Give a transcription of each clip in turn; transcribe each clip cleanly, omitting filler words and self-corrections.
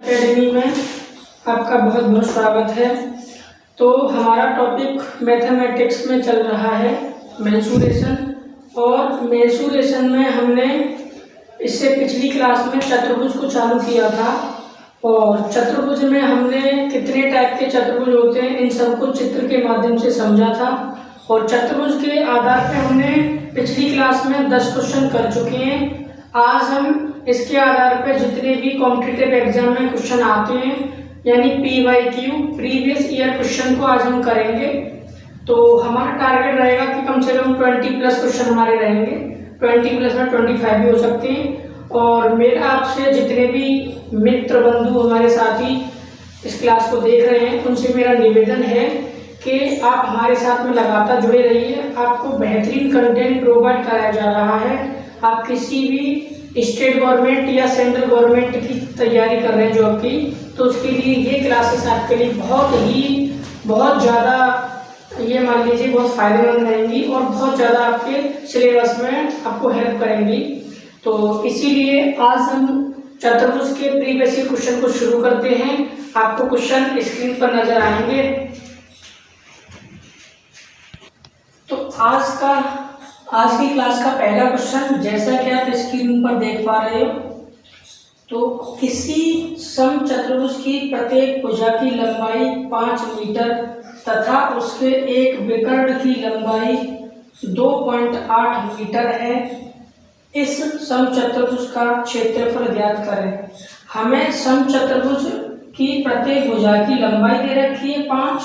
Academy में आपका बहुत बहुत स्वागत है। तो हमारा टॉपिक मैथमेटिक्स में चल रहा है मेंसुरेशन। और मेंसुरेशन में हमने इससे पिछली क्लास में चतुर्भुज को चालू किया था। और चतुर्भुज में हमने कितने टाइप के चतुर्भुज होते हैं इन सबको चित्र के माध्यम से समझा था। और चतुर्भुज के आधार पर हमने पिछली क्लास में 10 क्वेश्चन कर चुके हैं। आज हम इसके आधार पर जितने भी कॉम्पिटिटिव एग्जाम में क्वेश्चन आते हैं यानी PYQ प्रीवियस ईयर क्वेश्चन को आज हम करेंगे। तो हमारा टारगेट रहेगा कि कम से कम 20 प्लस क्वेश्चन हमारे रहेंगे। 20 प्लस में 25 भी हो सकते हैं। और मेरा आपसे जितने भी मित्र बंधु हमारे साथी इस क्लास को देख रहे हैं उनसे मेरा निवेदन है कि आप हमारे साथ में लगातार जुड़े रहिए। आपको बेहतरीन कंटेंट प्रोवाइड कराया जा रहा है। आप किसी भी स्टेट गवर्नमेंट या सेंट्रल गवर्नमेंट की तैयारी कर रहे हैं जॉब की, तो उसके लिए ये क्लासेस आपके लिए बहुत ज़्यादा ये मान लीजिए बहुत फ़ायदेमंद रहेंगी और बहुत ज़्यादा आपके सिलेबस में आपको हेल्प करेंगी। तो इसीलिए आज हम चतुर्भुज के प्रीवियस ईयर क्वेश्चन को शुरू करते हैं। आपको क्वेश्चन स्क्रीन पर नजर आएंगे। तो आज की क्लास का पहला क्वेश्चन, जैसा कि आप स्क्रीन पर देख पा रहे हो, तो किसी समचतुर्भुज की प्रत्येक भुजा की लंबाई 5 मीटर तथा उसके एक विकर्ण की लंबाई 2.8 मीटर है। इस समचतुर्भुज का क्षेत्रफल ज्ञात करें। हमें समचतुर्भुज की प्रत्येक भुजा की लंबाई दे रखी है 5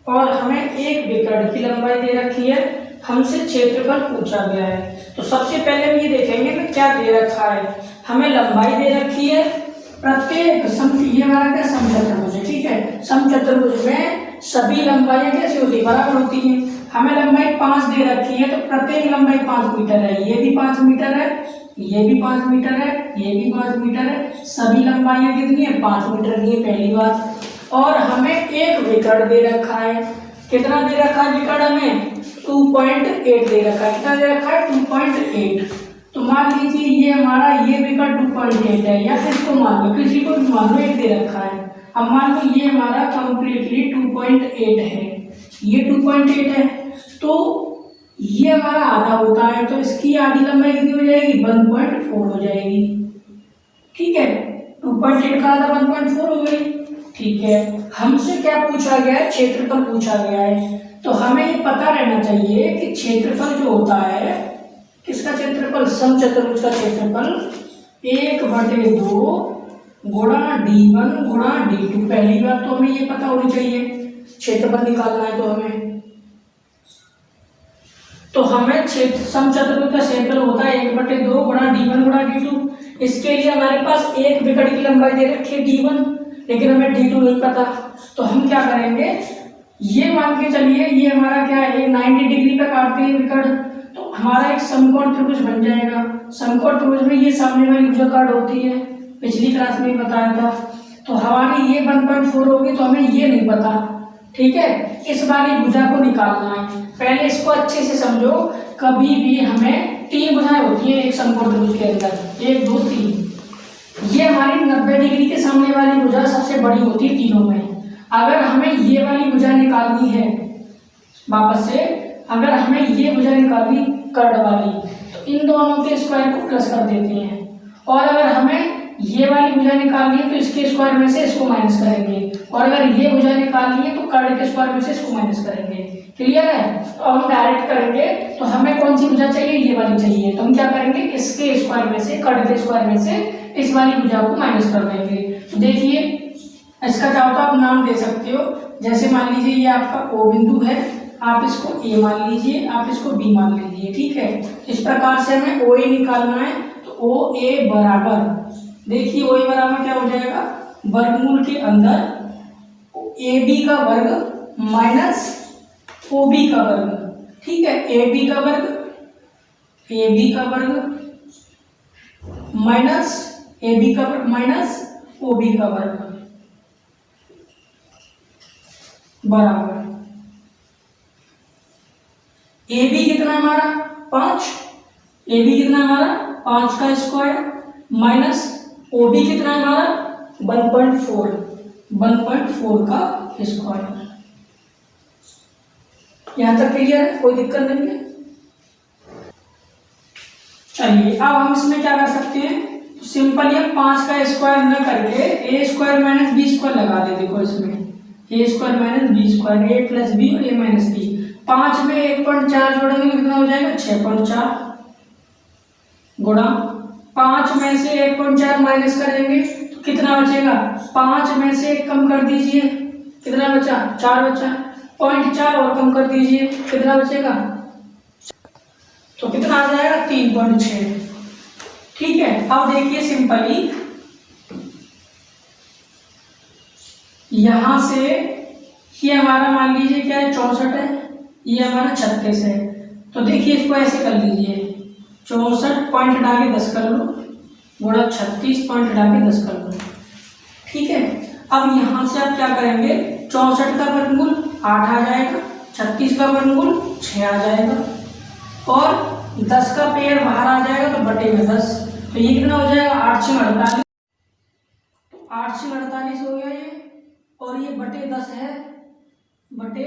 और हमें एक विकर्ण की लंबाई दे रखी है। हमसे क्षेत्रफल पूछा गया है। तो सबसे पहले हम ये देखेंगे कि क्या दे रखा है। हमें लंबाई दे रखी है प्रत्येक ये हमारा क्या समचतुर्भुज है, ठीक है। समचतुर्भुज में सभी लंबाइयां कैसी होती है, बराबर होती हैं। हमें लंबाई 5 दे रखी है, तो प्रत्येक लंबाई 5 मीटर है। ये भी 5 मीटर है, ये भी 5 मीटर है, ये भी 5 मीटर है। सभी लंबाइयां कितनी है, 5 मीटर की है, पहली बात। और हमें एक विकर्ण दे रखा है। कितना दे रखा है विकर्ण हमें, 2.8 दे रखा है। कितना दे रखा है, 2.8। तो मान लीजिए ये हमारा ये विकर्ण 2.8 है, या फिर इसको मान लो, किसी को भी मान लो, एक दे रखा है। अब मान लो ये हमारा कंप्लीटली 2.8 है, ये 2.8 है, तो ये हमारा आधा होता है, तो इसकी आधी लंबाई कितनी हो जाएगी, 1.4 हो जाएगी, ठीक है। 2.8 का आधा 1.4 हो गई, ठीक है। हमसे क्या पूछा गया है, क्षेत्रफल पूछा गया है। तो हमें ये पता रहना चाहिए कि क्षेत्रफल जो होता है, किसका क्षेत्रफल, समचतुर्भुज का क्षेत्रफल 1/2 गुणा D1 गुणा D2। पहली बात तो हमें ये पता होनी चाहिए, क्षेत्रफल निकालना है तो हमें समचतुर्भुज का क्षेत्रफल होता है 1/2 गुणा D1 गुणा D2। इसके लिए हमारे पास एक विकर्ण की लंबाई दे रखी है D1, लेकिन हमें D2 नहीं पता। तो हम क्या करेंगे, ये मान के चलिए ये हमारा क्या है, 90 डिग्री पे काटते हैं विकर्ण, तो हमारा एक समकोण त्रिभुज बन जाएगा। समकोण त्रिभुज में ये सामने वाली भुजा काट होती है, पिछली क्लास में ही बताया था। तो हमारी ये 1.4 होगी, तो हमें ये नहीं पता, ठीक है। इस वाली भुजा को निकालना है। पहले इसको अच्छे से समझो। कभी भी हमें 3 भुजाएं होती है एक समकोण त्रिभुज के अंदर, 1 2 3। ये हमारी 90 डिग्री के सामने वाली भुजा सबसे बड़ी होती है तीनों में। अगर हमें ये वाली भुजा निकालनी है, वापस से अगर हमें ये भुजा निकालनी कर्ण वाली, तो इन दोनों के स्क्वायर को प्लस कर देते हैं। और अगर हमें ये वाली भुजा निकालनी है तो इसके स्क्वायर में से इसको माइनस करेंगे। और अगर ये भुजा निकालनी है तो कर्ण के स्क्वायर में से इसको माइनस करेंगे। क्लियर है। तो हम डायरेक्ट करेंगे, तो हमें कौन सी भुजा चाहिए, ये वाली चाहिए, तो हम क्या करेंगे, इसके स्क्वायर में से, कर्ण के स्क्वायर में से इस वाली भुजा को माइनस कर देंगे। तो देखिए इसका क्या होता है, आप नाम दे सकते हो। जैसे मान लीजिए ये आपका O बिंदु है, आप इसको A मान लीजिए, आप इसको B मान लीजिए, ठीक है। इस प्रकार से हमें OA निकालना है। तो OA बराबर, देखिए OA बराबर क्या हो जाएगा, वर्गमूल के अंदर AB का वर्ग माइनस OB का वर्ग, ठीक है। AB का वर्ग माइनस AB का वर्ग माइनस OB का वर्ग बराबर AB कितना हमारा 5, AB कितना हमारा 5 का स्क्वायर माइनस OB कितना है हमारा 1.4 का स्क्वायर। यहाँ तक क्लियर है, कोई दिक्कत नहीं है। चलिए अब हम इसमें क्या कर सकते हैं, तो सिंपल ये 5 का स्क्वायर न करके ए स्क्वायर माइनस बी स्क्वायर लगा दे। देखो इसमें ए square minus B square, A plus B और ए माइनस बी, 5 में 1.4 जोड़ेंगे कितना हो जाएगा 6.4 गुणा 5 में से 1.4 माइनस करेंगे तो कितना बचेगा, 5 में से 1 कम कर दीजिए, कितना बचा 4 बचा, 0.4 और कम कर दीजिए, कितना बचेगा, तो कितना आ जाएगा 3.6। ठीक है, अब देखिए सिंपली यहां से ये हमारा मान लीजिए क्या है 64 है, ये हमारा 36 है, तो देखिए इसको ऐसे कर लीजिए 64 पॉइंट हटा के 10 कर लो गुणा 36 पॉइंट हटा के 10 कर लो। ठीक है, अब यहां से आप क्या करेंगे, 64 का वर्गमूल 8 आ जाएगा, 36 का वर्गमूल 6 आ जाएगा और 10 का पेड़ बाहर आ जाएगा तो बटे में 10, तो ये कितना हो जाएगा 8 6 48, तो 8 6 48 हो गया ये, और ये बटे 10 है, बटे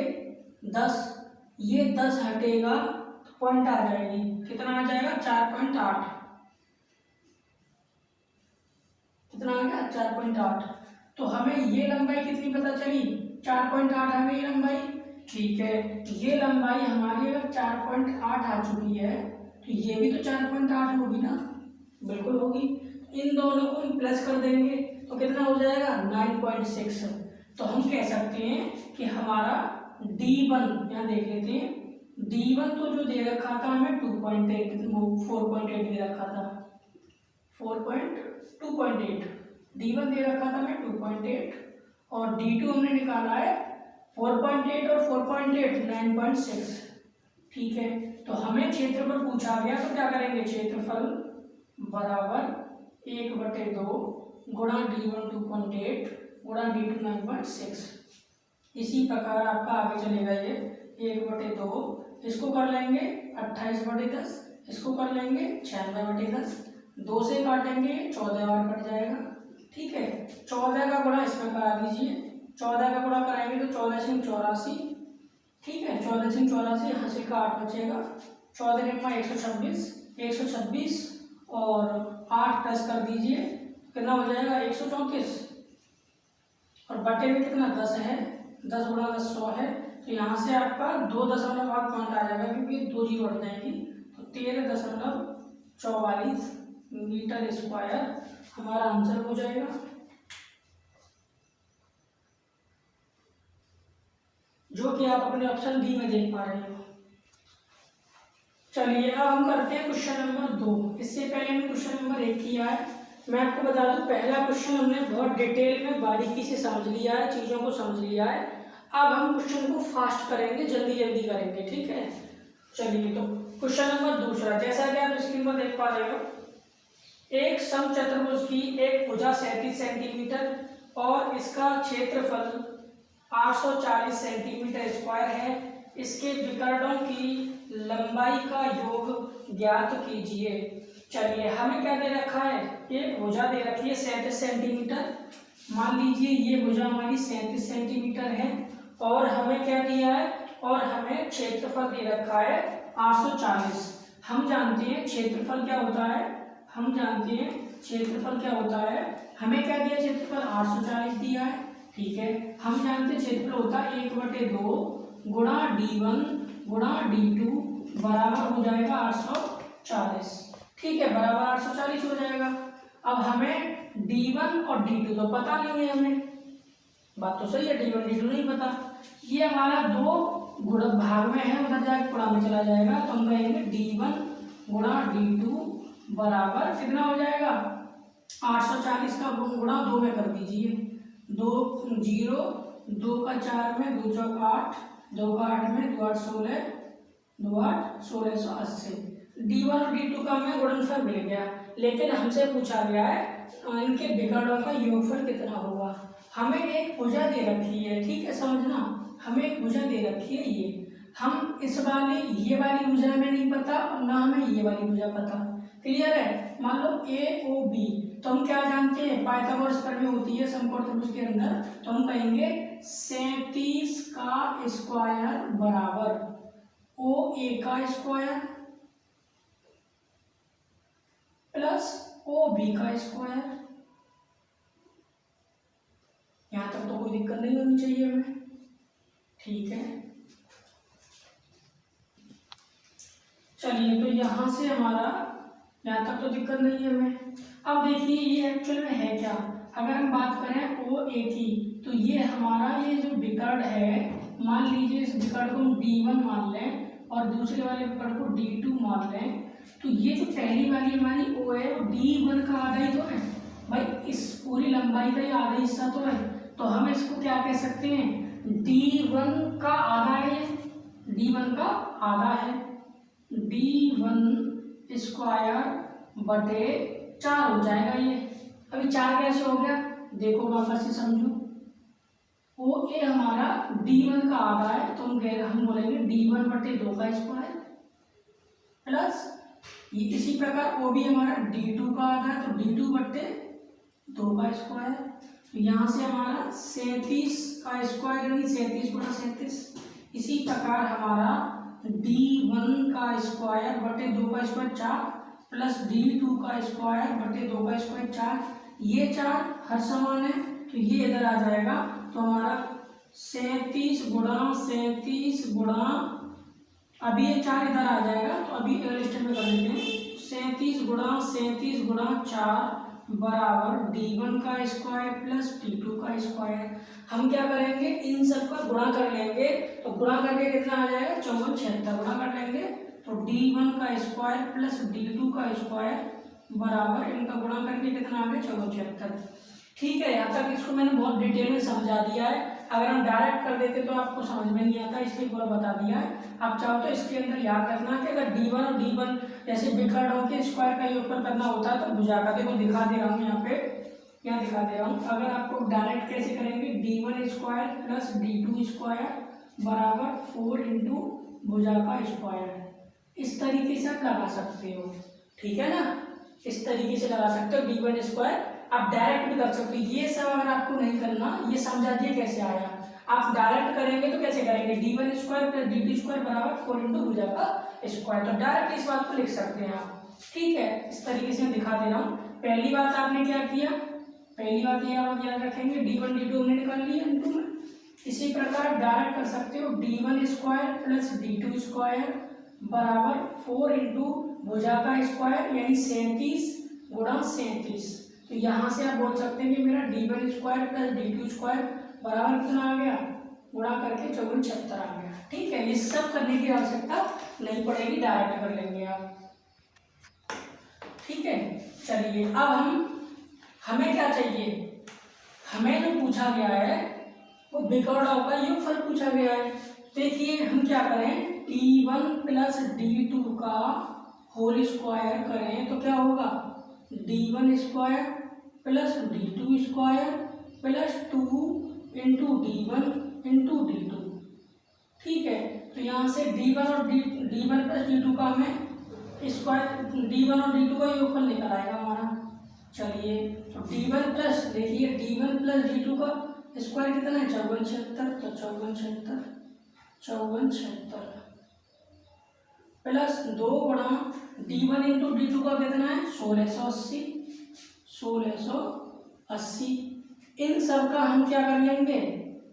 10, ये 10 हटेगा तो पॉइंट आ जाएगी, कितना आ जाएगा 4.8, कितना आ गया 4.8, तो हमें ये लंबाई कितनी पता चली 4.8 हमें ये लंबाई। ठीक है, ये लंबाई हमारी अगर 4.8 आ चुकी है तो ये भी तो 4.8 होगी ना, बिल्कुल होगी, इन दोनों को हम प्लस कर देंगे तो कितना हो जाएगा 9.6। तो हम कह सकते हैं कि हमारा D1 यहाँ देख लेते हैं, D1 तो जो दे रखा था हमें 2.8 4.8 दे रखा था, 2.8 D1 दे रखा था हमें 2.8 और D2 हमने निकाला है 4.8 और 4.8 9.6। ठीक है, तो हमें क्षेत्रफल पूछा गया तो क्या करेंगे, क्षेत्रफल बराबर 1/2 गुणा D1 2.8 गुणा D2 9.6। इसी प्रकार आपका आगे चलेगा ये 1/2, इसको कर लेंगे 28/10, इसको कर लेंगे 96/10, 2 से काटेंगे 14 बार कट जाएगा। ठीक है, 14 का गुणा इसमें करा दीजिए, 14 का गुणा कराएंगे तो 14 से 84, ठीक है 14 से 84, हंसी का 8 बचेगा, 14 में 126 और 8 प्लस कर दीजिए कितना हो जाएगा 134 और बटे में कितना 10 है, 10 गुणा 10 100 है, तो यहाँ से आपका 2.8 पॉइंट आ जाएगा क्योंकि 2 जीरो हट जाएंगी, तो 13.44 मीटर स्क्वायर हमारा आंसर हो जाएगा। जो कि आप अपने ऑप्शन डी में देख पा रहे हो। चलिए अब हम करते हैं क्वेश्चन नंबर 2। इससे पहले हमने क्वेश्चन नंबर 1 किया है, मैं आपको बता दूं पहला क्वेश्चन हमने बहुत डिटेल में बारीकी से समझ लिया है, चीज़ों को समझ लिया है। अब हम क्वेश्चन को फास्ट करेंगे, जल्दी जल्दी करेंगे, ठीक है। चलिए तो क्वेश्चन नंबर 2, जैसा कि आप स्क्रीन पर देख पा रहे हो, एक समचतुर्भुज की एक भुजा 37 सेंटीमीटर और इसका क्षेत्रफल 840 सेंटीमीटर स्क्वायर है। इसके विकर्णों की लंबाई का योग ज्ञात कीजिए। चलिए हमें क्या दे रखा है, एक भुजा दे रखी है 37 सेंटीमीटर, मान लीजिए ये भुजा हमारी 37 सेंटीमीटर है और हमें क्या दिया है, और हमें क्षेत्रफल दे रखा है 840। हम जानते हैं क्षेत्रफल क्या होता है, हम जानते हैं क्षेत्रफल क्या होता है, हमें क्या दिया क्षेत्रफल 840 दिया है, ठीक है। हम जानते हैं क्षेत्रफल होता है 1/2 गुणा D1 गुणा D2 बराबर हो जाएगा 840, ठीक है, बराबर 840 हो जाएगा। अब हमें D1 और D2 तो पता नहीं है, हमें बात तो सही है, D1 D2 नहीं पता, ये हमारा 2 गुणा भाग में है, उधर जाके गुणा में चला जाएगा, तो हम कहेंगे D1 गुणा D2 बराबर कितना हो जाएगा 840 का गुणा 2 में कर दीजिए, 2 0 2 का 4 में 2 चौक 8, 2 का 8 में 2 8 16, 2 8 1680। D1 और D2 का हमें गुणनफल मिल गया, लेकिन हमसे पूछा गया है इनके विकर्णों का योगफल कितना होगा। हमें एक भुजा दे रखी है, ठीक है, समझना, हमें एक भुजा दे रखी है, ये हम इस वाले ये वाली भुजा में नहीं पता और ना हमें ये वाली भुजा पता, क्लियर है। मान लो AOB तो हम क्या जानते हैं, पाइथागोरस प्रमेय होती है समकोण त्रिभुज के अंदर, तो हम कहेंगे 37 का स्क्वायर बराबर OA का स्क्वायर प्लस OB का स्क्वायर। यहां तक तो कोई दिक्कत नहीं होनी चाहिए हमें, ठीक है। चलिए, तो यहां से हमारा यहाँ तक तो दिक्कत नहीं है हमें। अब देखिए ये एक्चुअल में है क्या, अगर हम बात करें OA की, तो ये हमारा ये जो विकर्ण है, मान लीजिए इस विकर्ण को हम D1 मान लें और दूसरे वाले विकर्ण को D2 मान लें, तो ये जो पहली वाली हमारी O है वो D1 का आधा ही तो है भाई, इस पूरी लंबाई का ही आधा हिस्सा तो है, तो हम इसको क्या कह सकते हैं, D1 का आधा है, D1 का आधा है, D1 स्क्वायर बटे 4 हो जाएगा ये। अभी 4 कैसे हो गया, देखो वापस से समझो, OA हमारा D1 का आधा है, तो हम बोलेंगे D1 बटे 2 का स्क्वायर प्लस ये इसी प्रकार OB हमारा D2 का आधा है, तो D2 बटे 2 का स्क्वायर। तो यहाँ से हमारा 37 का स्क्वायर यानी 37 गुणा 37। इसी प्रकार हमारा D1 का स्क्वायर बटे 2 का स्क्वायर 4 प्लस D2 का स्क्वायर बटे 2 का स्क्वायर 4, ये 4 हर समान है, तो ये इधर आ जाएगा, तो हमारा 37 गुणा अभी ये 4 इधर आ जाएगा, तो अभी अगले स्टेप में कर लेते हैं, 37 गुणा 4 बराबर D1 का स्क्वायर प्लस D2 का स्क्वायर। हम क्या करेंगे, इन सब का गुणा कर लेंगे, तो गुणा करके कितना आ जाएगा, 54 76 गुणा कर लेंगे, तो D1 का स्क्वायर प्लस D2 का स्क्वायर बराबर इनका गुणा करके कितना आ गया, 54 76। ठीक है, यहाँ तक इसको मैंने बहुत डिटेल में समझा दिया है। अगर हम डायरेक्ट कर देते तो आपको समझ में नहीं आता, इसलिए पूरा बता दिया है। आप चाहो तो इसके अंदर याद रखना कि अगर D1 और D1 जैसे विकर्णों के स्क्वायर का योगफल करना होता है तो भुजा देखो दिखा दे रहा हूँ यहाँ पे, क्या दिखा दे रहा हूँ। अगर आपको डायरेक्ट कैसे करेंगे, D1 square plus D2 square बराबर 4 इंटू भुजा का स्क्वायर, इस तरीके से आप लगा सकते हो, ठीक है ना, इस तरीके से लगा सकते हो। D1 स्क्वायर आप डायरेक्ट भी कर सकते हो, ये सब अगर आपको नहीं करना, ये समझा दिए कैसे आया। आप डायरेक्ट करेंगे तो कैसे करेंगे, D1 square plus D2 square बराबर 4 इंटू भुजा का स्क्वायर, तो डायरेक्ट इस बात को लिख सकते हैं आप, ठीक है। इस तरीके से मैं दिखा दे रहा हूँ। पहली बात आपने क्या किया, पहली बात ये आप याद रखेंगे, D1 D2 हमने निकाल लिया इंटू में। इसी प्रकार डायरेक्ट कर सकते हो, D1 square plus D2 square बराबर 4 इंटू भुजा का स्क्वायर यानी 37 गुणा 37। तो यहाँ से आप बोल सकते हैं कि मेरा D1 square plus D2 square बराबर कितना आ गया, गुणा करके 54 76 आ गया, ठीक है। ये सब करने की आवश्यकता नहीं पड़ेगी, डायरेक्ट कर लेंगे आप, ठीक है। चलिए, अब हमें क्या चाहिए, हमें जो पूछा गया है वो विकर्णों का योगफल पूछा गया है। देखिए हम क्या करें, D1 प्लस D2 का होल स्क्वायर करें तो क्या होगा, D1 square plus D2 square plus 2 into D1 into D2, ठीक है। तो यहाँ से D1 प्लस D2 का हमें स्क्वायर, D1 और D2 का योगफल निकल आएगा हमारा। चलिए, तो D1 प्लस, देखिए D1 प्लस D2 का स्क्वायर कितना है, 54 76, तो 54 76 प्लस 2 गुणा D1 इंटू D2 का कितना है, 1680। इन सब का हम क्या कर लेंगे,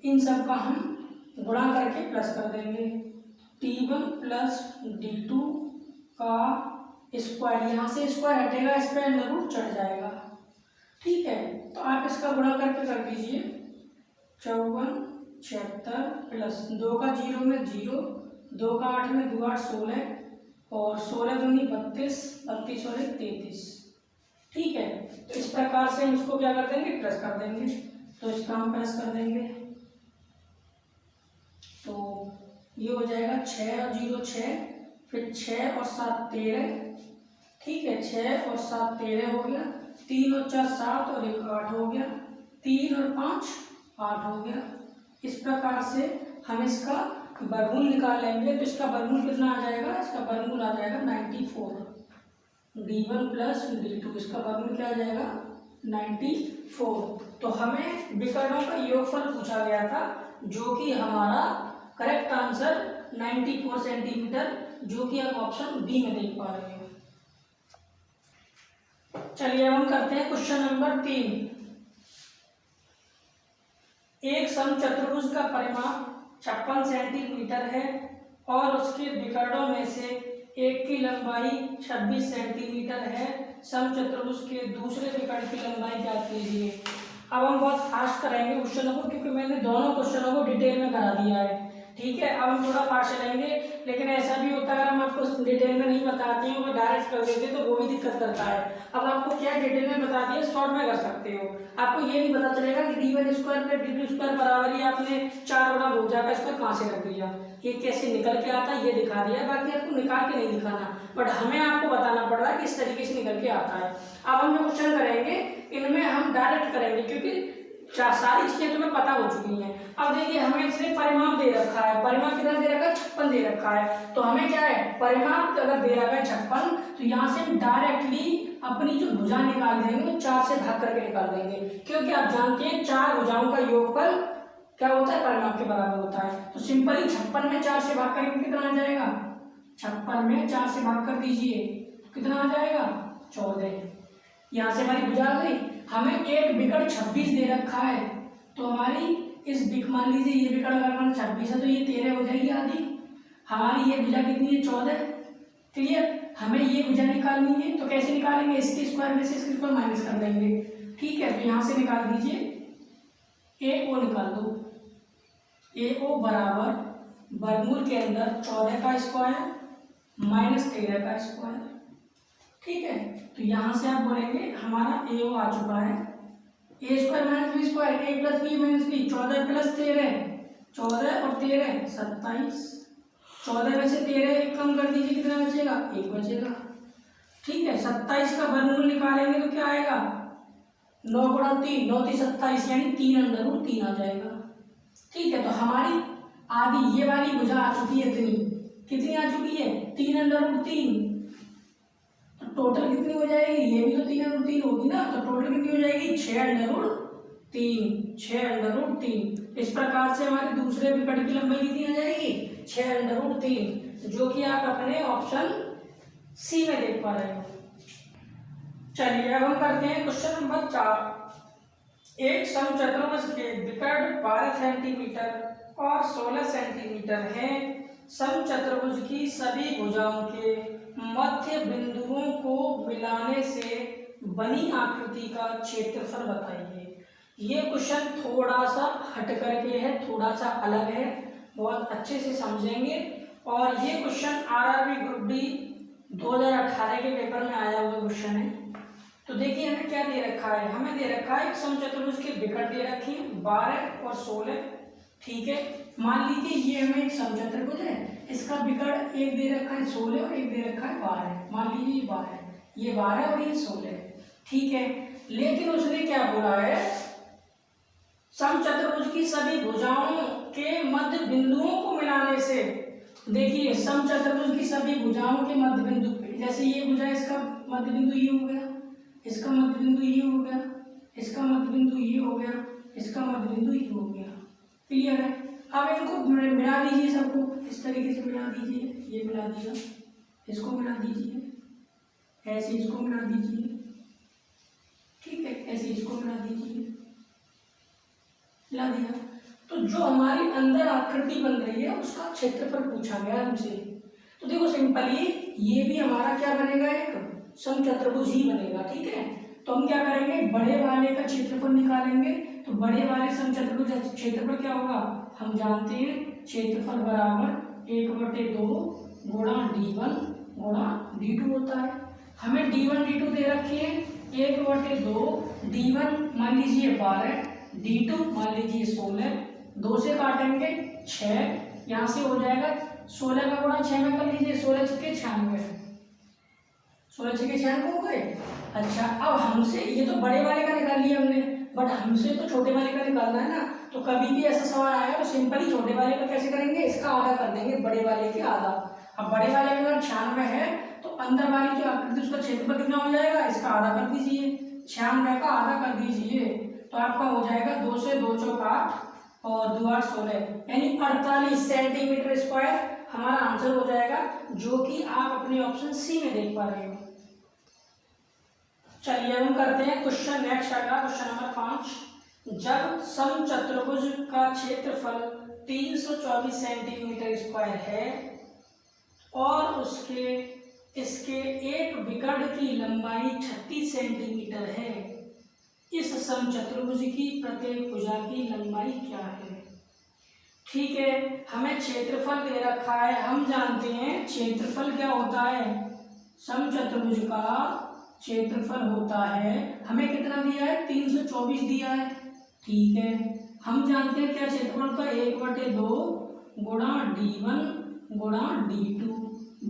इन सब का हम गुणा करके प्लस कर देंगे। D1 प्लस D2 का स्क्वायर, यहाँ से स्क्वायर हटेगा, इस पर अंडर रूट चढ़ जाएगा, ठीक है। तो आप इसका गुणा करके कर दीजिए, 54 76 प्लस 2 का 0 में 0, 2 का 8 में 2 8 16 और 16 दूनी 32, 32 और 33, ठीक है। तो इस प्रकार से हम इसको क्या कर देंगे, प्लस कर देंगे, तो इसका हम प्लस कर देंगे, तो ये हो जाएगा 6 और 0 6, फिर 6 और 7 13, ठीक है, 6 और 7 13 हो गया, 3 और 4 7 और 1 8 हो गया, 3 और 5 8 हो गया। इस प्रकार से हम इसका वर्गमूल निकाल लेंगे, तो इसका वर्गमूल कितना आ जाएगा, इसका वर्गमूल आ जाएगा 94। D1 प्लस D2 इसका वर्गमूल क्या आ जाएगा, 94। तो हमें विकर्णों का योगफल पूछा गया था, जो कि हमारा करेक्ट आंसर 94 सेंटीमीटर, जो कि आप ऑप्शन बी में देख पा रहे हो। चलिए अब हम करते हैं क्वेश्चन नंबर 3। एक समचतुर्भुज का परिमाप 56 सेंटीमीटर है और उसके विकर्णों में से एक की लंबाई 26 सेंटीमीटर है। समचतुर्भुज के दूसरे विकर्ण की लंबाई ज्ञात कीजिए। अब हम बहुत फास्ट करेंगे क्वेश्चनों को, क्योंकि मैंने दोनों क्वेश्चनों को डिटेल में करा दिया है, ठीक है। अब हम थोड़ा फास्ट चलेंगे, लेकिन ऐसा भी होता है अगर हम आपको डिटेल में नहीं बताते हैं और डायरेक्ट कर देते तो वो भी दिक्कत करता है। अब आपको क्या डिटेल में बता दिया, शॉर्ट में कर सकते हो। आपको ये नहीं पता चलेगा कि d1 square plus d2 square बराबर ही आपने 4 गुना भुजा का स्क्वायर कहाँ से रख दिया, ये कैसे निकल के आता है ये दिखा दिया। बाकी आपको निकाल के नहीं दिखाना, बट हमें आपको बताना पड़ रहा है कि इस तरीके से निकल के आता है। अब हम जो क्वेश्चन करेंगे इनमें हम डायरेक्ट करेंगे, क्योंकि सारी चीजें तुम्हें पता हो चुकी हैं। अब देखिए हमें इसने परिमाप दे रखा है, परिमाप कितना दे रखा है, 56 दे रखा है। तो हमें क्या है, परिमाप अगर दे रखा है 56, तो यहाँ से हम डायरेक्टली अपनी जो भुजा निकाल देंगे वो 4 से भाग करके निकाल देंगे, क्योंकि आप जानते हैं 4 भुजाओं का योगफल क्या होता है, परिमाप के बराबर होता है। तो सिंपली 56 में 4 से भाग करेंगे कितना आ जाएगा, 56 में 4 से भाग कर दीजिए कितना आ जाएगा, 14। यहाँ से हमारी भुजा आ गई। हमें एक विकर्ण 26 दे रखा है, तो हमारी इस मान लीजिए ये विकर्ण अगर 26 है तो ये 13 हो जाएगी आधी। हमारी ये भुजा कितनी है, 14। क्लियर। हमें ये भुजा निकालनी है, तो कैसे निकालेंगे, इसके स्क्वायर में से इसके स्क्वायर माइनस कर देंगे, ठीक है। तो यहाँ से निकाल दीजिए, ए ओ निकाल दो, ए ओ बराबर वर्गमूल के अंदर 14 का स्क्वायर माइनस 13 का स्क्वायर, ठीक है। तो यहाँ से आप बोलेंगे हमारा ए ओ आ चुका है, A square minus B square, A plus B minus B, 14 plus 13, 14 और 13 27। 14 में से 13 कम कर दीजिए, कितना बचेगा, 1 बचेगा, ठीक है। 27 का वर्गमूल निकालेंगे तो क्या आएगा, 9 गुणा 3, 9 3 27, यानी 3√3 आ जाएगा, ठीक है। तो हमारी आधी ये वाली भुजा आ चुकी है, कितनी आ चुकी है, 3√3। तो टोटल कितनी हो जाएगी, ये भी तो 3√3 होगी ना, तो टोटल कितनी हो जाएगी, 6√3, 6√3। इस प्रकार से हमारे दूसरे विकर्ण की लंबाई कितनी आ जाएगी, 6√3, जो कि आप अपने ऑप्शन सी में देख पा रहे हो। चलिए अब हम करते हैं क्वेश्चन नंबर 4। एक समचतुर्भुज के विकर्ण 12 सेंटीमीटर और 16 सेंटीमीटर है। समचतुर्भुज की सभी भुजाओं के मध्य बिंदुओं को मिलाने से बनी आकृति का क्षेत्रफल बताइए। ये क्वेश्चन थोड़ा सा हट करके है, थोड़ा सा अलग है, बहुत अच्छे से समझेंगे। और ये क्वेश्चन आरआरबी ग्रुप डी 2018 के पेपर में आया हुआ क्वेश्चन है। तो देखिए हमें क्या दे रखा है, हमें दे रखा है समचतुर्भुज के विकर्ण दे रखे हैं 12 और 16, ठीक है। मान लीजिए ये हमें एक समचतुर्भुज है, इसका विकर्ण एक दे रखा है 16 और एक दे रखा है 12। मान लीजिए ये 12, ये 12 और ये 16, ठीक है। लेकिन उसने क्या बोला है, समचतुर्भुज की सभी भुजाओं के मध्य बिंदुओं को मिलाने से। देखिए समचतुर्भुज की सभी भुजाओं के मध्य बिंदु, जैसे ये भुजा, इसका मध्य बिंदु ये हो गया, इसका मध्य बिंदु ये हो गया, इसका मध्य बिंदु ये हो गया, इसका मध्य बिंदु ये हो गया, क्लियर है। अब इनको मिला दीजिए, सबको इस तरीके से मिला दीजिए, ये मिला दिया, इसको मिला दीजिए, ऐसे इसको मिला दीजिए, ठीक है, ऐसे इसको मिला दीजिए, मिला दिया। तो जो हमारी अंदर आकृति बन रही है उसका क्षेत्रफल पूछा गया हमसे। तो देखो सिंपली ये भी हमारा क्या बनेगा, एक समचतुर्भुज ही बनेगा, ठीक है। तो हम क्या करेंगे, बड़े वाले का क्षेत्रफल निकालेंगे। तो बड़े वाले समचतुर्भुज का क्षेत्रफल क्या होगा, हम जानते हैं क्षेत्रफल बराबर 1/2 गुणा d1 गुणा d2 होता है। हमें d1 d2 दे रखे हैं, 1/2 d1 मान लीजिए 12, d2 मान लीजिए 16, 2 से काटेंगे 6, यहाँ से हो जाएगा 16 का गुणा 6 में कर लीजिए, 16 छक्के 96, 16 छक्के 96 हो गए। अच्छा अब हमसे ये तो बड़े वाले का निकाल लिया हमने, बट हमसे तो छोटे वाले का निकालना है ना। तो कभी भी ऐसा सवाल आएगा तो सिंपली छोटे वाले का कैसे करेंगे, इसका आधा कर देंगे बड़े वाले के आधा। अब बड़े वाले में अगर 96 है तो अंदर वाली जो आकृति उसका क्षेत्रफल कितना हो जाएगा, इसका आधा कर दीजिए, 96 का आधा कर दीजिए तो आपका हो जाएगा 2 से 2 चौक 8 और 2 8 16, यानी 48 सेंटीमीटर स्क्वायर हमारा आंसर हो जाएगा, जो कि आप अपने ऑप्शन सी में देख पा रहे हो। चलिए हम करते हैं क्वेश्चन नेक्स्ट आएगा क्वेश्चन नंबर 5। जब समचतुर्भुज का क्षेत्रफल 324 सेंटीमीटर स्क्वायर है और इसके एक विकर्ण की लंबाई 36 सेंटीमीटर है, इस समचतुर्भुज की प्रत्येक भुजा की लंबाई क्या है? ठीक है, हमें क्षेत्रफल दे रखा है, हम जानते हैं क्षेत्रफल क्या होता है, समचतुर्भुज का क्षेत्रफल होता है, हमें कितना दिया है 324 दिया है। ठीक है, हम जानते हैं क्या क्षेत्रफल का 1/2 गुणा d1 गुणा d2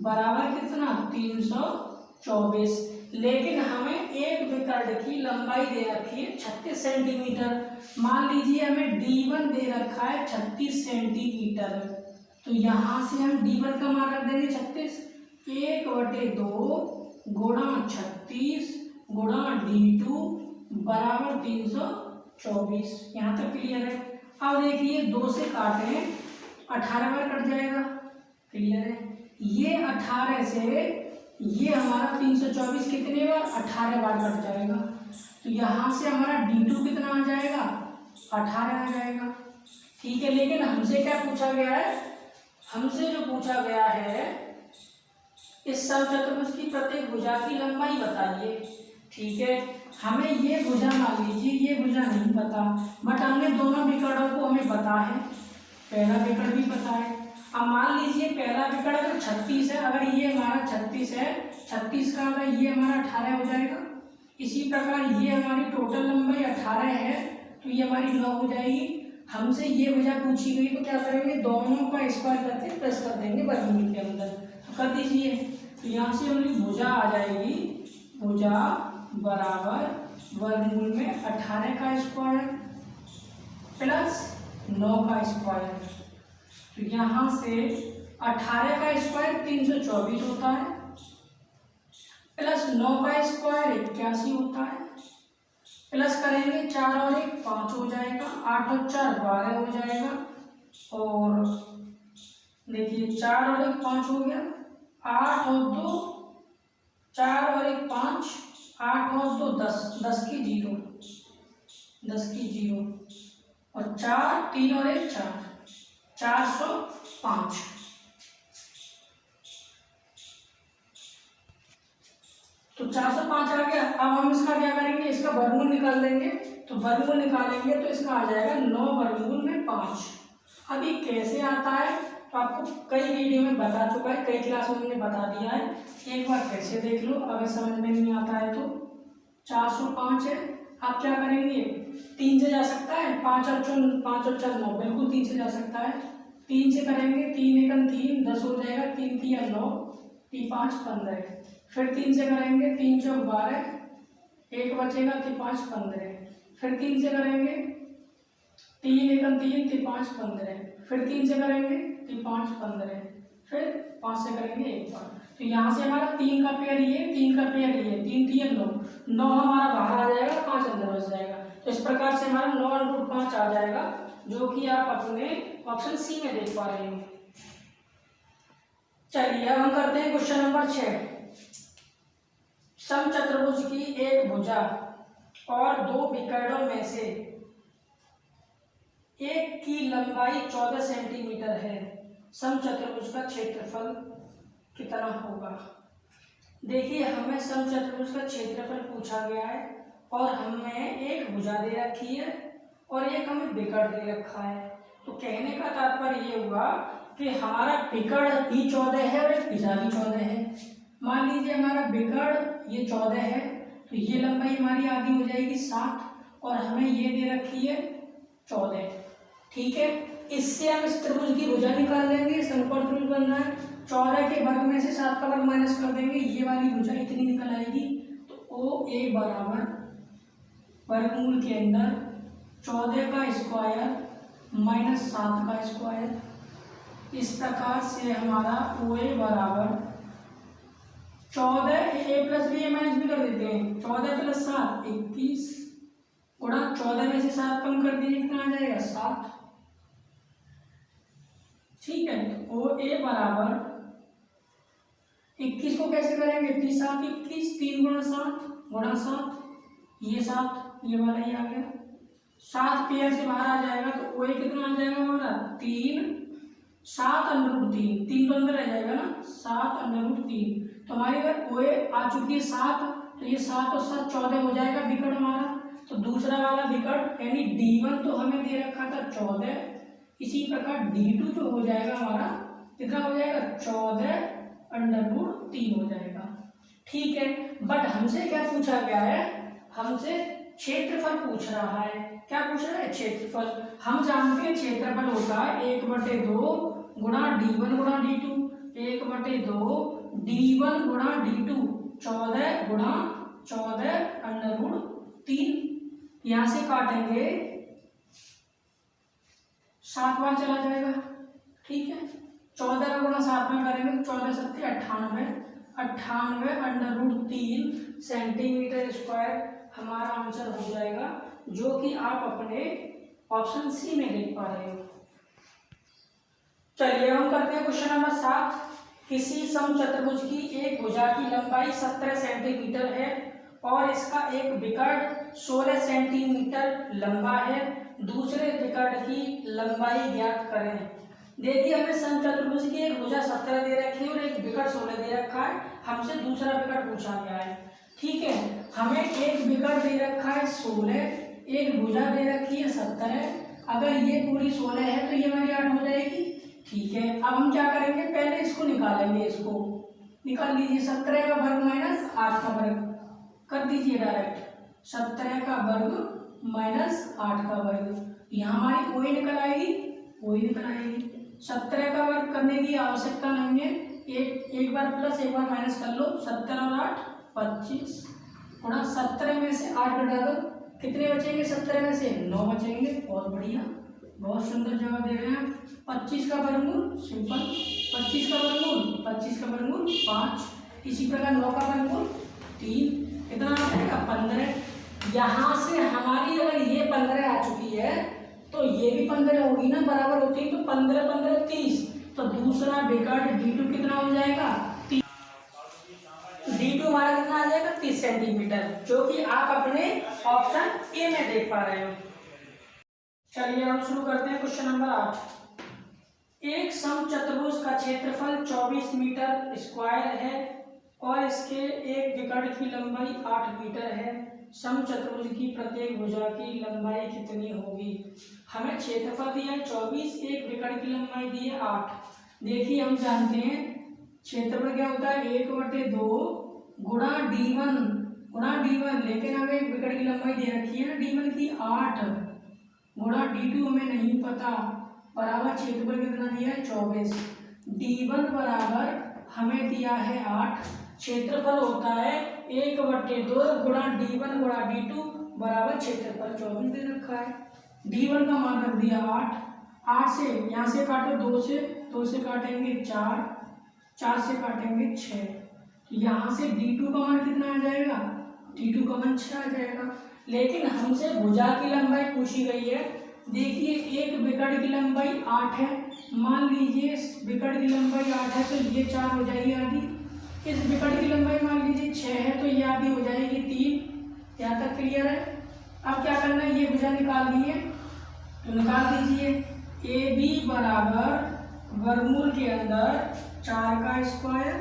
बराबर कितना 324, लेकिन हमें एक विकर्ण की लंबाई दे रखी है 36 सेंटीमीटर। मान लीजिए हमें d1 दे रखा है 36 सेंटीमीटर, तो यहाँ से हम d1 का मान रख देंगे 36, 1/2 गुणा 36 गुणा d2 बराबर 324। यहाँ तक क्लियर है। अब देखिए 2 से काटें 18 बार कट जाएगा, क्लियर है। ये 18 से ये हमारा 324 कितने बार 18 बार कट जाएगा, तो यहाँ से हमारा d2 कितना आ जाएगा 18 आ जाएगा। ठीक है, लेकिन हमसे क्या पूछा गया है, हमसे जो पूछा गया है इस समचतुर्भुज की प्रत्येक भुजा की लंबाई बताइए। ठीक है, हमें ये भुजा मान लीजिए ये भुजा नहीं पता, बट हमने दोनों विकर्णों को हमें पता है, पहला विकर्ण भी पता है। अब मान लीजिए पहला विकर्ण अगर 36 है, अगर ये हमारा 36 है, 36 का अगर ये हमारा 18 हो जाएगा। इसी प्रकार ये हमारी टोटल लंबाई 18 है, तो ये हमारी 9 हो जाएगी। हमसे ये भुजा पूछी गई तो क्या करेंगे, दोनों का स्क्वायर करके प्लस कर देंगे वर्गमूल के अंदर, तो कर दीजिए। तो यहाँ से हमारी भुजा आ जाएगी, भुजा बराबर वर्गमूल में 18 का स्क्वायर प्लस 9 का स्क्वायर, तो यहाँ से 18 का स्क्वायर 324 होता है प्लस 9 का स्क्वायर 81 होता है, प्लस करेंगे 4 और 1 5 हो जाएगा, 8 और 4 12 हो जाएगा, और देखिए 4 और 1 5 हो गया, 8 और 2 4 और 1 5, 8 और 2 10, 10 की 0, 10 की 0, और 4 3 और 1 4, 405। तो 405 आ गया। अब हम इसका क्या करेंगे, इसका वर्गमूल निकाल देंगे, तो वर्गमूल निकालेंगे तो इसका आ जाएगा 9 वर्गमूल में 5। अब ये कैसे आता है तो आपको कई वीडियो में बता चुका है, कई क्लास में हमने बता दिया है, एक बार कैसे देख लो अगर समझ में नहीं आता है तो। 405 है, आप क्या करेंगे 3 से जा सकता है, 5 और 4 9, बिल्कुल 3 से जा सकता है। 3 से करेंगे 3 एकम 3 10 हो जाएगा, 3 3 9, 3 5 15, फिर 3 से करेंगे 3 4 12, 1 बचेगा 3 5 15, फिर 3 से करेंगे 3 एकम 3 3 5 15, फिर 3 से करेंगे 3 5 15, फिर 5 से करेंगे 1 बार। तो यहाँ से हमारा 3 का पेयर ये, 3 का पेयर ये, 3 3 9, 9 हमारा बाहर आ जाएगा, 5 अंदर बच जाएगा। तो इस प्रकार से हमारा 9 × 5 आ जाएगा, जो कि आप अपने ऑप्शन सी में देख पा रहे हैं। चलिए अब हम करते हैं क्वेश्चन नंबर 6। समचतुर्भुज की एक भुजा और 2 विकर्णों में से एक की लंबाई 14 सेंटीमीटर है, समचतुर्भुज का क्षेत्रफल कितना होगा? देखिए हमें समचतुर्भुज का क्षेत्रफल पूछा गया है और हमें एक भुजा दे रखी है और एक हमें विकर्ण दे रखा है। तो कहने का तात्पर्य ये हुआ कि हमारा विकर्ण भी 14 है और एक भुजा भी 14 है। मान लीजिए हमारा विकर्ण ये 14 है, तो ये लंबाई हमारी आधी हो जाएगी 7 और हमें ये दे रखी है 14। ठीक है, इससे हम इस त्रिभुज की भुजा निकाल देंगे, समकोण त्रिभुज बन रहा है। 14 के वर्ग में से 7 का वर्ग माइनस कर देंगे, ये वाली भुजा इतनी निकल आएगी। तो OA बराबर वर्गमूल के अंदर 14 का स्क्वायर माइनस 7 का स्क्वायर। इस प्रकार से हमारा OA बराबर 14 ए प्लस बी ए माइनस बी कर देते हैं। 14 प्लस 7 21 गुणा 14 में से 7 कम कर दीजिए, कितना आ जाएगा 7। ठीक है, तो ओ ए बराबर 21 को कैसे करेंगे, 30 7 21 3 गुणा 7 गुणा 7, ये 7 ये वाला ही आ गया, 7 पेयर से बाहर आ जाएगा तो ओ ए कितना आ जाएगा हमारा 3 7 अंडर 3 3 तो अंदर रह जाएगा ना, 7 अंडर 3। तो हमारी अगर ओ ए आ चुकी है 7 तो ये 7 और 7 14 हो जाएगा विकर्ण हमारा। तो दूसरा वाला विकर्ण यानी D1 तो हमें दे रखा था 14, इसी प्रकार D2 जो हो जाएगा हमारा कितना हो जाएगा 14 अंडर रूट 3 हो जाएगा। ठीक है, बट हमसे क्या पूछा गया है, हमसे क्षेत्रफल पूछ रहा है। क्या पूछ रहा है, क्षेत्रफल। हम जानते हैं क्षेत्रफल होता है 1/2 गुणा D1 गुणा D2, 1/2 D1 गुणा D2, 14 गुणा 14 अंडर रूट 3। यहां से काटेंगे 7 बार चला जाएगा। ठीक है, 14 का गुणा 7 में करेंगे तो 14 7 98 98 अंडर रूट 3 सेंटीमीटर स्क्वायर हमारा आंसर हो जाएगा, जो कि आप अपने ऑप्शन सी में देख पा रहे हो। चलिए हम करते हैं क्वेश्चन नंबर 7। किसी समचतुर्भुज की एक भुजा की लंबाई 17 सेंटीमीटर है और इसका एक विकर्ण 16 सेंटीमीटर लंबा है, दूसरे विकर्ण की लंबाई ज्ञात करें। देखिए हमें समचतुर्भुज की एक भुजा 17 दे रखी है और एक विकर्ण 16 दे रखा है, हमसे दूसरा विकर्ण पूछा गया है। ठीक है, हमें एक विकर्ण दे रखा है 16, एक भुजा दे रखी है 17। अगर ये पूरी 16 है तो ये हमारी 8 हो जाएगी। ठीक है, अब हम क्या करेंगे, पहले इसको निकालेंगे, इसको निकाल लीजिए। 17 का वर्ग माइनस 8 का वर्ग कर दीजिए डायरेक्ट, 17 का वर्ग माइनस 8 का वर्ग, यहाँ हमारी कोई निकल आएगी, कोई निकल आएगी। 17 का वर्ग करने की आवश्यकता नहीं है, एक बार प्लस एक बार माइनस कर लो। 17 और 8 25 गुणा 17 में से 8 घटा दो, कितने बचेंगे 17 में से 9 बचेंगे। बहुत बढ़िया, बहुत सुंदर जवाब दे रहे हैं। 25 का वर्गमूल सिंपल, 25 का वर्गमूल 25 का वर्गमूल 5, इसी प्रकार 9 का वर्गमूल 3, कितना आ जाएगा 15। यहाँ से हमारी अगर ये 15 आ चुकी है तो ये भी 15 होगी ना, बराबर होती है, तो 15 15 30। तो दूसरा विकर्ण D2 कितना हो जाएगा, D2 हमारा कितना आ जाएगा 30 सेंटीमीटर, जो कि आप अपने ऑप्शन ए में देख पा रहे हो। चलिए हम शुरू करते हैं क्वेश्चन नंबर 8। एक समचतुर्भुज का क्षेत्रफल 24 मीटर स्क्वायर है और इसके एक विकर्ण की लंबाई 8 मीटर है। समचतुर्भुज की प्रत्येक भुजा की लंबाई कितनी होगी। हमें क्षेत्रफल दिया है 24, एक विकर्ण की लंबाई दी है 8। देखिए हम जानते हैं क्षेत्रफल क्या होता है 1/2 गुणा D1, लेकिन हमें एक विकर्ण की लंबाई दे रखी है ना D1 की 8 गुणा D2 हमें नहीं पता, बराबर क्षेत्रफल कितना दिया है 24। D1 बराबर हमें दिया है 8, क्षेत्रफल होता है 1/2 गुणा D1 गुणा D2 बराबर क्षेत्रफल 24 दे रखा है। D1 का मान रख दिया 8 से यहाँ से काटो 2 से काटेंगे 4 से काटेंगे 6, तो यहाँ से D2 का मान कितना आ जाएगा, D2 का मान 6 आ जाएगा। लेकिन हमसे भुजा की लंबाई पूछी गई है। देखिए एक विकर्ण की लंबाई 8 है, मान लीजिए विकर्ण की लंबाई 8 है तो ये 4 हो जाएगी आधी, इस विकर्ण की लंबाई मान लीजिए 6 है तो ये आधी हो जाएगी 3। यहाँ तक क्लियर है। अब क्या करना है, ये भुजा निकाल ली है तो निकाल दीजिए। ए बी बराबर वर्गमूल के अंदर 4 का स्क्वायर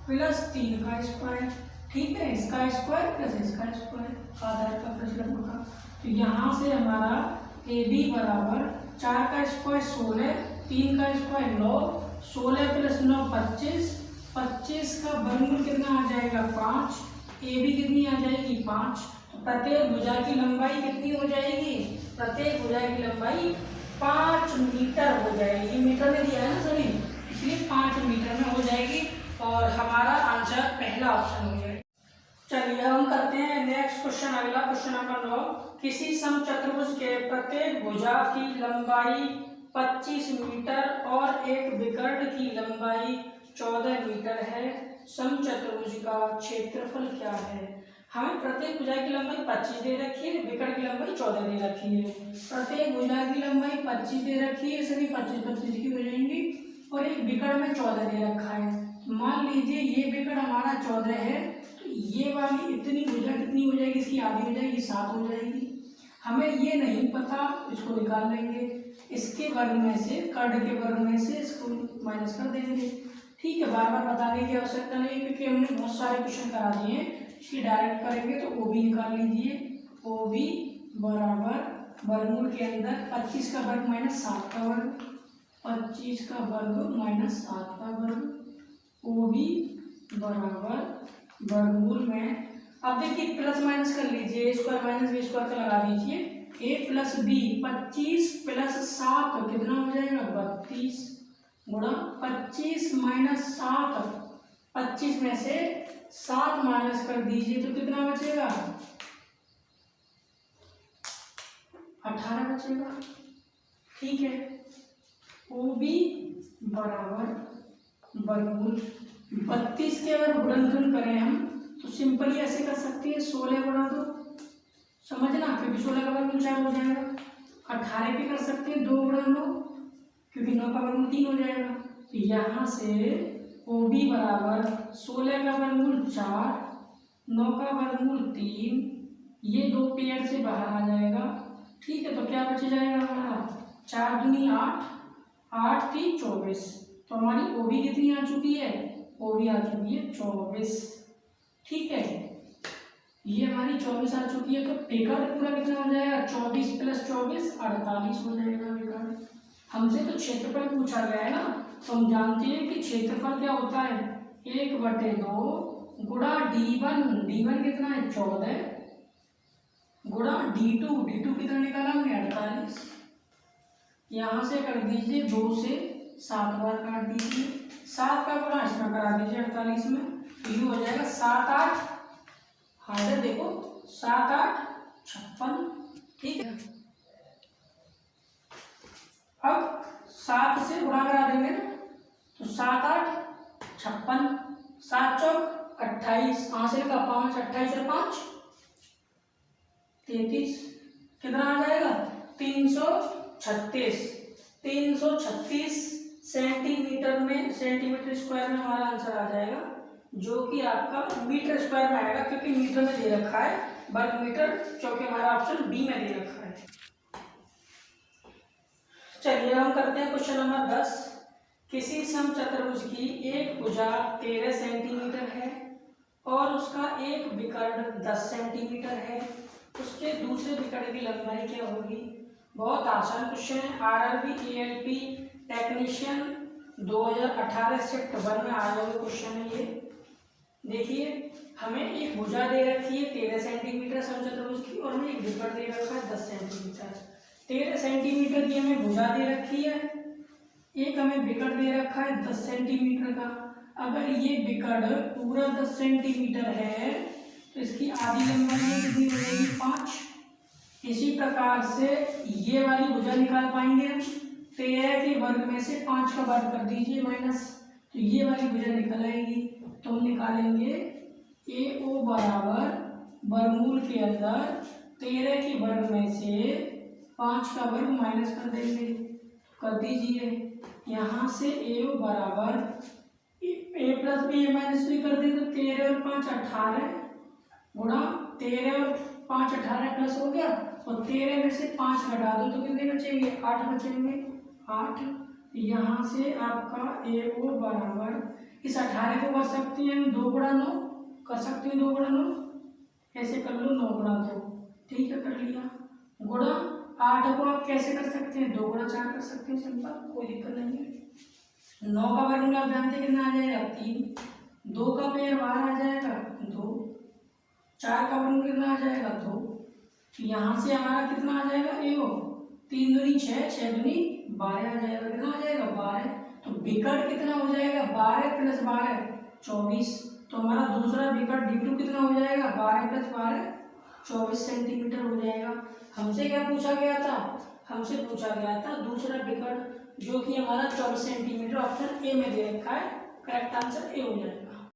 प्लस 3 का स्क्वायर, ठीक है, इसका स्क्वायर प्लस इसका स्क्वायर, आधार का प्लस लंब का। तो यहाँ से हमारा ए बी बराबर 4 का स्क्वायर 16, 3 का स्क्वायर 9, 16 प्लस 9 25, 25 का वर्गमूल कितना आ जाएगा 5, ए बी कितनी आ जाएगी 5। तो प्रत्येक भुजा की लंबाई कितनी हो जाएगी, प्रत्येक भुजा की लंबाई 5 मीटर हो जाएगी। मीटर में दिया है ना सभी, इसलिए 5 मीटर में हो जाएगी और हमारा आंसर पहला ऑप्शन हो जाएगा। चलिए हम करते हैं नेक्स्ट क्वेश्चन, अगला क्वेश्चन नंबर 9। किसी समचतुर्भुज के प्रत्येक भुजा की लंबाई 25 मीटर और एक विकर्ण की लंबाई 14 मीटर है। समचतुर्भुज का क्षेत्रफल क्या है। हमें प्रत्येक भुजा की लंबाई 25 दे रखी है, विकर्ण की लंबाई 14 दे रखी है। प्रत्येक भुजा की लंबाई 25 दे रखी है, सभी 25-25 की हो जाएंगी, और एक विकर्ण में 14 दे रखा है। मान लीजिए ये विकर्ण हमारा 14 है, तो ये वाली इतनी भुजा कितनी हो जाएगी, इसकी आधी हो जाएगी, 7 हो जाएगी। हमें ये नहीं पता, इसको निकाल लेंगे, इसके वर्ग में से, कर्ण के वर्ग में से इसको माइनस कर देंगे। ठीक है, बार बार बताने की आवश्यकता नहीं, क्योंकि हमने बहुत सारे क्वेश्चन करा दिए हैं। इसकी डायरेक्ट करेंगे तो ओ बी निकाल लीजिए। ओ बी बराबर वर्गमूल के अंदर 25 का वर्ग माइनस 7 का वर्ग, 25 का वर्ग माइनस 7 का वर्ग, ओ बी बराबर वर्गमूल में, अब देखिए प्लस माइनस कर लीजिए, ए स्क्वायर माइनस बी स्क्वायर का लगा दीजिए, ए प्लस बी, 25 प्लस 7 कितना हो जाएगा, 32 गुणा 25 माइनस 7, 25 में से 7 माइनस कर दीजिए तो कितना बचेगा, 18 बचेगा। ठीक है, ओ बी बराबर वर्गमूल 32 के अगर गुणनखंड करें हम तो सिंपली ऐसे कर सकते हैं, 16 गुणा 2, समझना, क्योंकि 16 का वर्गमूल 4 हो जाएगा। 18 के कर सकते हैं 2 गुणा 9, क्योंकि 9 का वर्गमूल 3 हो जाएगा। तो यहाँ से ओ बी बराबर 16 का वर्गमूल 4, 9 का वर्गमूल 3, ये 2 पेयर से बाहर आ जाएगा। ठीक है, तो क्या बच जाएगा हमारा, 4 दूनी 8, 8 3 24, तो हमारी ओ बी कितनी आ चुकी है, ओ बी आ चुकी है 24। ठीक है, ये हमारी 24 आ चुकी है, तो विकर्ण पूरा कितना हो जाएगा, 24 प्लस 24 48 हो जाएगा विकर्ण। हमसे तो क्षेत्रफल पूछा गया है ना, तो हम जानते हैं कि क्षेत्रफल क्या होता है, 1/2 गुणा d1, d1 कितना है 14, गुणा d2, d2 कितना निकाला हमने 48। यहाँ से कर दीजिए 2 से 7 बार काट दीजिए, 7 का गुणा इसमें करा दीजिए 48 में, तो ये हो जाएगा 7 8, हाँ देखो 7 8 56। ठीक है, अब 7 से गुणा करा देंगे ना, तो 7 8 56, 7 चौक 28, हासिल का 5, 28 और 5 33, कितना आ जाएगा 336, 336 सेंटीमीटर में, सेंटीमीटर स्क्वायर में हमारा आंसर आ जाएगा, जो कि आपका मीटर स्क्वायर में आएगा, क्योंकि मीटर में दे रखा है वर्ग मीटर, क्योंकि हमारा ऑप्शन बी में दे रखा है। चलिए हम करते हैं क्वेश्चन नंबर 10। किसी समचतुर्भुज की एक भुजा 13 सेंटीमीटर है और उसका एक विकर्ण 10 सेंटीमीटर है, उसके दूसरे विकर्ण की लंबाई क्या होगी। बहुत आसान क्वेश्चन है, आरआरबी एएलपी टेक्नीशियन 2018 शिफ्ट 1 में आया हुआ क्वेश्चन है ये। देखिए, हमें एक भुजा दे रखी है 13 सेंटीमीटर समचतुर्भुज की, और हमें एक विकर्ण दे रखा है 10 सेंटीमीटर। 13 सेंटीमीटर की हमें भुजा दे रखी है, एक हमें विकर्ण दे रखा है 10 सेंटीमीटर का। अगर ये विकर्ण पूरा 10 सेंटीमीटर है तो इसकी आधी लंबाई कितनी हो जाएगी 5। इसी प्रकार से ये वाली भुजा निकाल पाएंगे हम, 13 के वर्ग में से 5 का वर्ग कर दीजिए माइनस, तो ये वाली भुजा निकल आएगी। तो हम निकालेंगे ए ओ बराबर वर्गमूल के अंदर 13 के वर्ग में से 5 का वर्ग माइनस कर देंगे, कर दीजिए। यहाँ से ए ओ बराबर ए प्लस बी ए माइनस बी कर दे, तो 13 और 5 18 गुणा 13 और 5 18 प्लस हो गया, और 13 में से 5 घटा दो तो कितने बचेंगे 8 बचेंगे, 8। यहाँ से आपका ए ओ बराबर, इस 18 को कर सकते हैं हम 2 गुणा 9, कर सकते हैं 2 गुणा 9, ऐसे कर लो 9 गुणा 2, ठीक है कर लिया, गुणा 8 को आप कैसे कर सकते हैं 2 गुणा 4 कर सकते हैं, सिंपल, कोई दिक्कत नहीं है। 9 का वर्गमूल आप जानते हैं कितना आ जाएगा 3, 2 का पेयर बाहर आ जाएगा 2, 4 का वर्गमूल कितना आ जाएगा 2, यहाँ से हमारा कितना आ जाएगा ए ओ 3 दूनी 6, 6 दूनी 12 आ जाएगा, कितना आ जाएगा 12। तो विकर्ण कितना हो जाएगा 12 प्लस 12 24, तो हमारा दूसरा विकर्ण D2 कितना हो जाएगा 12 प्लस 12 24 सेंटीमीटर हो जाएगा। हमसे क्या पूछा गया था, हमसे पूछा गया था दूसरा विकर्ण, जो कि हमारा 24 सेंटीमीटर, ऑप्शन ए में दे रखा है, करेक्ट आंसर ए हो जाएगा।